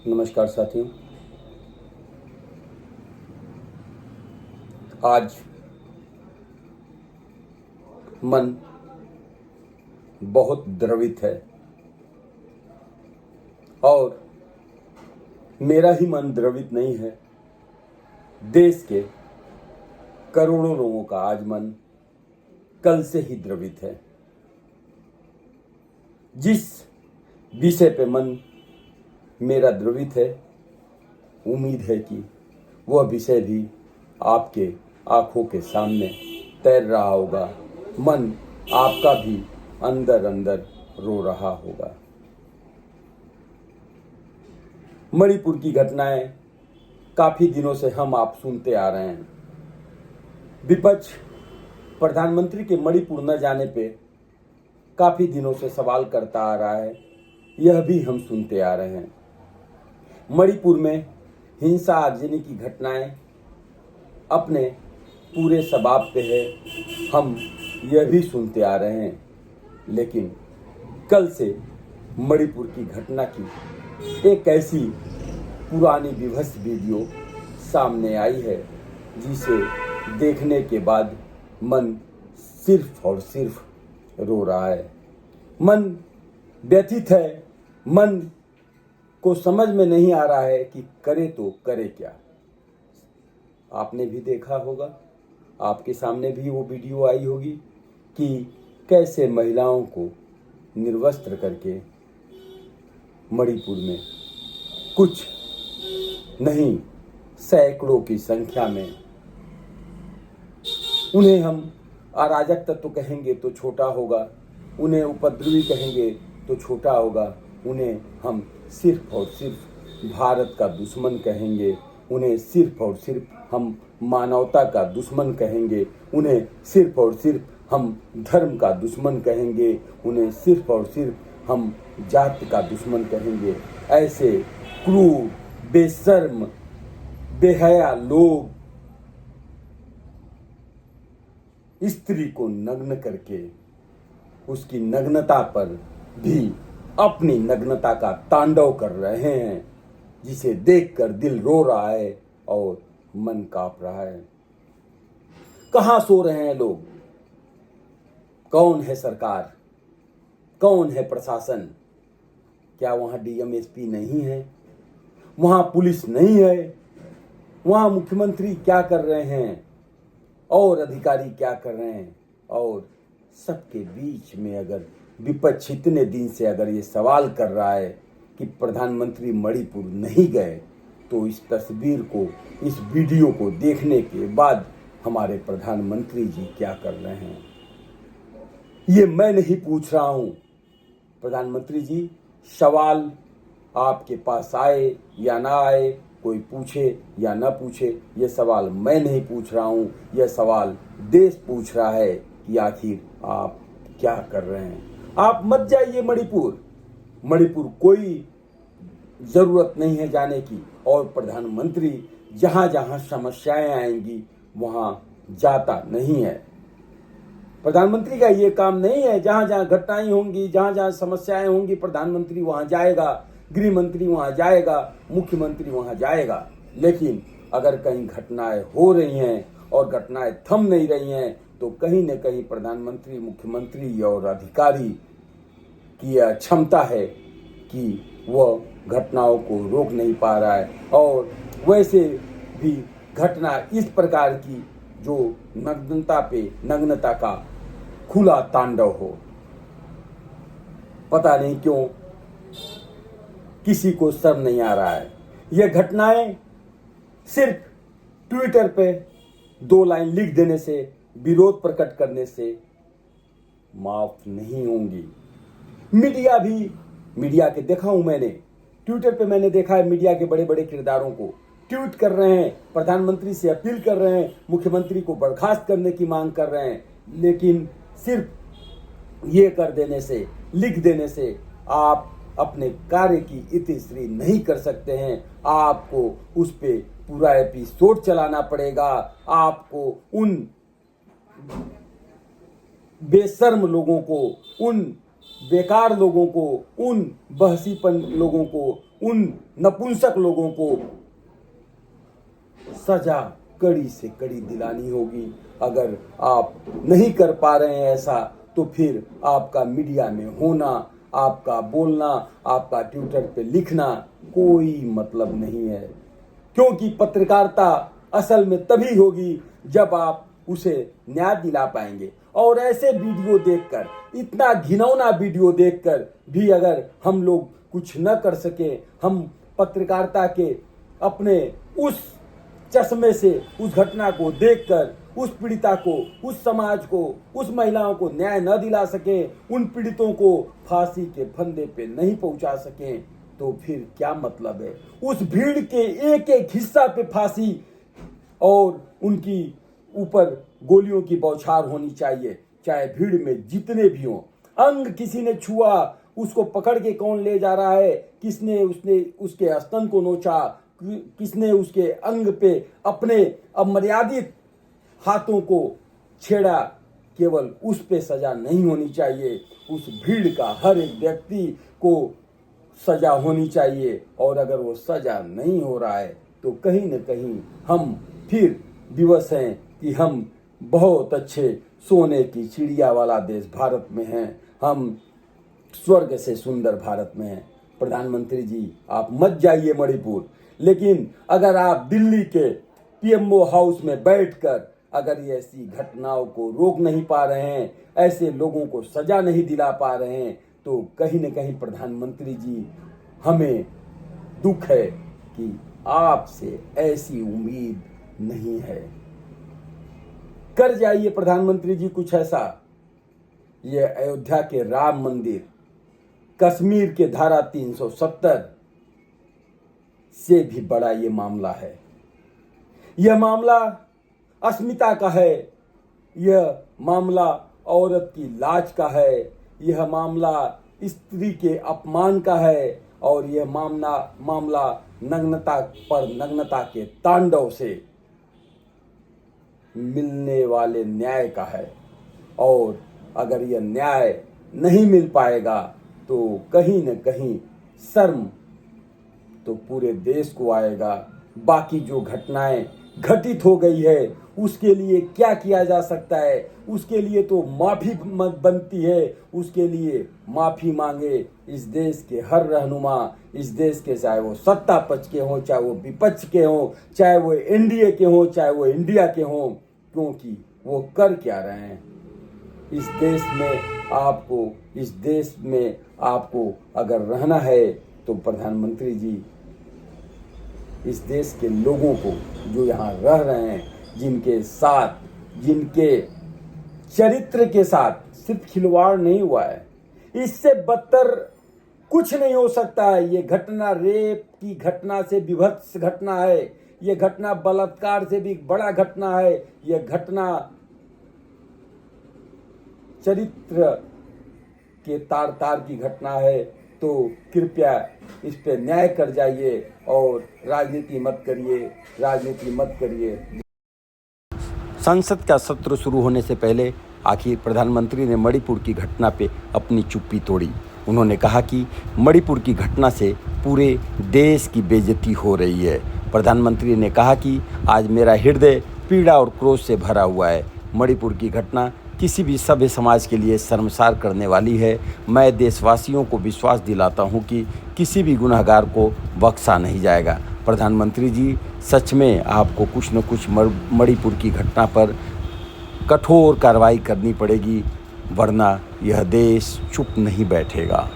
नमस्कार साथियों। आज मन बहुत द्रवित है और मेरा ही मन द्रवित नहीं है, देश के करोड़ों लोगों का आज मन कल से ही द्रवित है। जिस विषय पे मन मेरा द्रवित है, उम्मीद है कि वह विषय भी आपके आंखों के सामने तैर रहा होगा, मन आपका भी अंदर अंदर रो रहा होगा। मणिपुर की घटनाएं काफी दिनों से हम आप सुनते आ रहे हैं। विपक्ष प्रधानमंत्री के मणिपुर न जाने पे काफी दिनों से सवाल करता आ रहा है, यह भी हम सुनते आ रहे हैं। मणिपुर में हिंसा आगजनी की घटनाएं अपने पूरे शबाब पे है, हम यह भी सुनते आ रहे हैं। लेकिन कल से मणिपुर की घटना की एक ऐसी पुरानी विभत्स वीडियो सामने आई है जिसे देखने के बाद मन सिर्फ और सिर्फ रो रहा है। मन व्यथित है, मन को समझ में नहीं आ रहा है कि करे तो करे क्या। आपने भी देखा होगा, आपके सामने भी वो वीडियो आई होगी कि कैसे महिलाओं को निर्वस्त्र करके मणिपुर में कुछ नहीं सैकड़ों की संख्या में, उन्हें हम अराजक तत्व कहेंगे तो छोटा होगा, उन्हें उपद्रवी कहेंगे तो छोटा होगा, उन्हें हम सिर्फ और सिर्फ भारत का दुश्मन कहेंगे, उन्हें सिर्फ और सिर्फ हम मानवता का दुश्मन कहेंगे, उन्हें सिर्फ और सिर्फ हम धर्म का दुश्मन कहेंगे, उन्हें सिर्फ और सिर्फ हम जाति का दुश्मन कहेंगे। ऐसे क्रूर, बेशर्म, बेहया लोग स्त्री को नग्न करके उसकी नग्नता पर भी अपनी नग्नता का तांडव कर रहे हैं, जिसे देखकर दिल रो रहा है और मन कांप रहा है। कहां सो रहे हैं लोग? कौन है सरकार? कौन है प्रशासन? क्या वहां डीएम एसपी नहीं है? वहां पुलिस नहीं है? वहां मुख्यमंत्री क्या कर रहे हैं और अधिकारी क्या कर रहे हैं? और सबके बीच में अगर विपक्ष इतने दिन से अगर ये सवाल कर रहा है कि प्रधानमंत्री मणिपुर नहीं गए, तो इस तस्वीर को, इस वीडियो को देखने के बाद हमारे प्रधानमंत्री जी क्या कर रहे हैं, ये मैं नहीं पूछ रहा हूं। प्रधानमंत्री जी, सवाल आपके पास आए या ना आए, कोई पूछे या ना पूछे, ये सवाल मैं नहीं पूछ रहा हूं, यह सवाल देश पूछ रहा है कि आखिर आप क्या कर रहे हैं। आप मत जाइए मणिपुर, मणिपुर कोई जरूरत नहीं है जाने की, और प्रधानमंत्री जहां जहां समस्याएं आएंगी वहां जाता नहीं है। प्रधानमंत्री का ये काम नहीं है, जहां जहां घटनाएं होंगी, जहां जहां समस्याएं होंगी, प्रधानमंत्री वहां जाएगा, गृह मंत्री वहां जाएगा, मुख्यमंत्री वहां जाएगा। लेकिन अगर कहीं घटनाएं हो रही हैं और घटनाएं थम नहीं रही हैं, तो कहीं न कहीं प्रधानमंत्री, मुख्यमंत्री और अधिकारी की यह क्षमता है कि वह घटनाओं को रोक नहीं पा रहा है। और वैसे भी घटना इस प्रकार की जो नग्नता का खुला तांडव हो, पता नहीं क्यों किसी को शर्म नहीं आ रहा है। यह घटनाएं सिर्फ ट्विटर पे 2 लाइन लिख देने से, विरोध प्रकट करने से माफ नहीं होंगी। मीडिया के देखा हूं मैंने, ट्विटर पे मैंने देखा है मीडिया के बड़े बड़े किरदारों को ट्वीट कर रहे हैं, प्रधानमंत्री से अपील कर रहे हैं, मुख्यमंत्री को बर्खास्त करने की मांग कर रहे हैं। लेकिन सिर्फ ये कर देने से, लिख देने से आप अपने कार्य की इतिश्री नहीं कर सकते हैं। आपको उस पे पूरा एपिसोड चलाना पड़ेगा। आपको उन बेशर्म लोगों को, उन बेकार लोगों को, उन बहसीपन लोगों को, उन नपुंसक लोगों को सजा कड़ी से कड़ी दिलानी होगी। अगर आप नहीं कर पा रहे हैं ऐसा, तो फिर आपका मीडिया में होना, आपका बोलना, आपका ट्विटर पे लिखना कोई मतलब नहीं है, क्योंकि पत्रकारिता असल में तभी होगी जब आप उसे न्याय दिला पाएंगे। और ऐसे वीडियो देखकर, इतना घिनौना वीडियो देखकर भी अगर हम लोग कुछ न कर सके, हम पत्रकारिता के अपने उस चश्मे से उस घटना को देखकर उस पीड़िता को, उस समाज को, उस महिलाओं को न्याय न दिला सके, उन पीड़ितों को फांसी के फंदे पे नहीं पहुंचा सके, तो फिर क्या मतलब है। उस भीड़ के एक एक हिस्सा पे फांसी और उनकी ऊपर गोलियों की बौछार होनी चाहिए, चाहे भीड़ में जितने भी हों। अंग किसी ने छुआ, उसको पकड़ के कौन ले जा रहा है, किसने उसके स्तन को नोचा, किसने उसके अंग पे अपने अमर्यादित हाथों को छेड़ा, केवल उस पे सजा नहीं होनी चाहिए। उस भीड़ का हर एक व्यक्ति को सजा होनी चाहिए। और अगर वो सजा नहीं हो रहा है तो कहीं न कहीं हम फिर विवश हैं कि हम बहुत अच्छे सोने की चिड़िया वाला देश भारत में हैं, हम स्वर्ग से सुंदर भारत में हैं। प्रधानमंत्री जी, आप मत जाइए मणिपुर, लेकिन अगर आप दिल्ली के पीएमओ हाउस में बैठकर अगर ये ऐसी घटनाओं को रोक नहीं पा रहे हैं, ऐसे लोगों को सजा नहीं दिला पा रहे हैं, तो कहीं न कहीं प्रधानमंत्री जी, हमें दुख है कि आपसे ऐसी उम्मीद नहीं है। कर जाइए प्रधानमंत्री जी कुछ ऐसा। ये अयोध्या के राम मंदिर, कश्मीर के धारा 370 से भी बड़ा ये मामला है। यह मामला अस्मिता का है, यह मामला औरत की लाज का है, यह मामला स्त्री के अपमान का है, और यह मामला नग्नता पर नग्नता के तांडव से मिलने वाले न्याय का है। और अगर यह न्याय नहीं मिल पाएगा तो कहीं न कहीं शर्म तो पूरे देश को आएगा। बाकी जो घटनाएं घटित हो गई है उसके लिए क्या किया जा सकता है, उसके लिए तो माफी बनती है, उसके लिए माफी मांगे इस देश के हर रहनुमा, इस देश के, चाहे वो सत्ता पक्ष के हों, चाहे वो विपक्ष के हों, चाहे वो एनडीए के हों, चाहे वो इंडिया के हों, क्योंकि वो कर क्या रहे हैं। इस देश में आपको अगर रहना है तो प्रधानमंत्री जी, इस देश के लोगों को जो यहाँ रह रहे हैं, जिनके साथ, जिनके चरित्र के साथ सिर्फ खिलवाड़ नहीं हुआ है, इससे बदतर कुछ नहीं हो सकता है। ये घटना रेप की घटना से विभत्स घटना है, ये घटना बलात्कार से भी बड़ा घटना है, ये घटना चरित्र के तार की घटना है। तो कृपया इस पे न्याय कर जाइए और राजनीति मत करिए। संसद का सत्र शुरू होने से पहले आखिर प्रधानमंत्री ने मणिपुर की घटना पे अपनी चुप्पी तोड़ी। उन्होंने कहा कि मणिपुर की घटना से पूरे देश की बेइज्जती हो रही है। प्रधानमंत्री ने कहा कि आज मेरा हृदय पीड़ा और क्रोध से भरा हुआ है। मणिपुर की घटना किसी भी सभ्य समाज के लिए शर्मसार करने वाली है। मैं देशवासियों को विश्वास दिलाता हूं कि किसी भी गुनहगार को बख्शा नहीं जाएगा। प्रधानमंत्री जी, सच में आपको कुछ न कुछ मणिपुर की घटना पर कठोर कार्रवाई करनी पड़ेगी, वरना यह देश चुप नहीं बैठेगा।